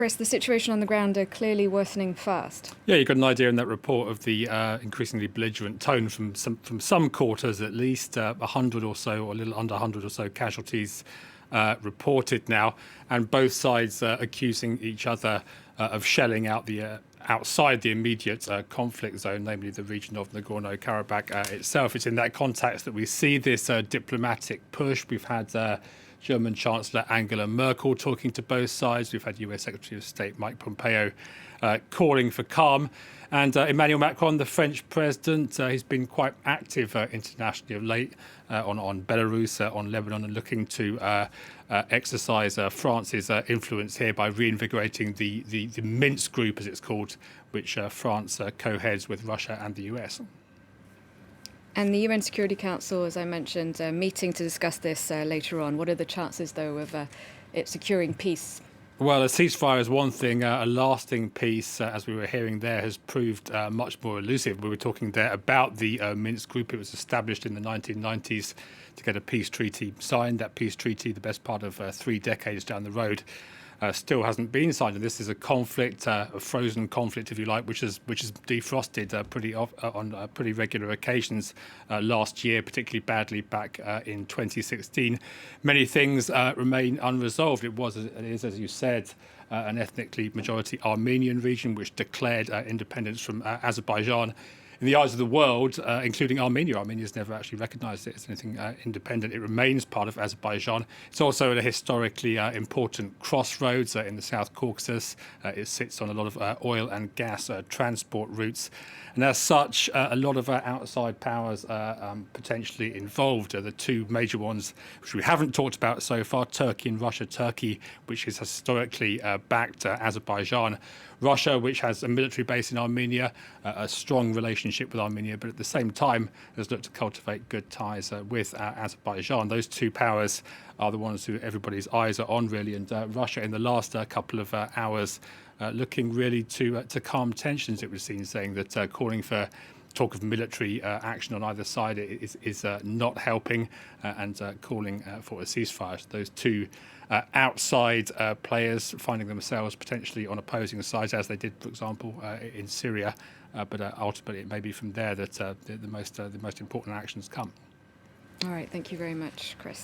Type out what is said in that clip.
Chris, the situation on the ground are clearly worsening fast. Yeah, you got an idea in that report of the increasingly belligerent tone from some quarters, at least 100 or so, or a little under 100 or so casualties reported now, and both sides accusing each other of shelling out the outside the immediate conflict zone, namely the region of Nagorno-Karabakh itself. It's in that context that we see this diplomatic push. We've had German Chancellor Angela Merkel talking to both sides. We've had US Secretary of State Mike Pompeo calling for calm. And Emmanuel Macron, the French president, he's been quite active internationally of late on Belarus, on Lebanon, and looking to exercise France's influence here by reinvigorating the Minsk group, as it's called, which France co-heads with Russia and the US. And the UN Security Council, as I mentioned, meeting to discuss this later on. What are the chances, though, of it securing peace? Well, a ceasefire is one thing. A lasting peace, as we were hearing there, has proved much more elusive. We were talking there about the Minsk group. It was established in the 1990s to get a peace treaty signed. That peace treaty, the best part of 3 decades down the road, still hasn't been signed. And this is a conflict, a frozen conflict, if you like, which is defrosted on pretty regular occasions last year, particularly badly back in 2016. Many things remain unresolved. It is, as you said, an ethnically majority Armenian region which declared independence from Azerbaijan. In the eyes of the world, including Armenia, Armenia's never actually recognized it as anything independent. It remains part of Azerbaijan. It's also at a historically important crossroads in the South Caucasus. It sits on a lot of oil and gas transport routes. And as such, a lot of outside powers are potentially involved. The two major ones, which we haven't talked about so far, Turkey and Russia. Turkey, which has historically backed Azerbaijan. Russia, which has a military base in Armenia, a strong relationship with Armenia, but at the same time has looked to cultivate good ties with Azerbaijan. Those two powers are the ones who everybody's eyes are on, really. And Russia, in the last couple of hours, looking really to calm tensions, it was seen, saying that calling for talk of military action on either side is not helping, and calling for a ceasefire. So those two outside players finding themselves potentially on opposing sides, as they did, for example, in Syria. But ultimately, it may be from there that the most important actions come. All right. Thank you very much, Chris.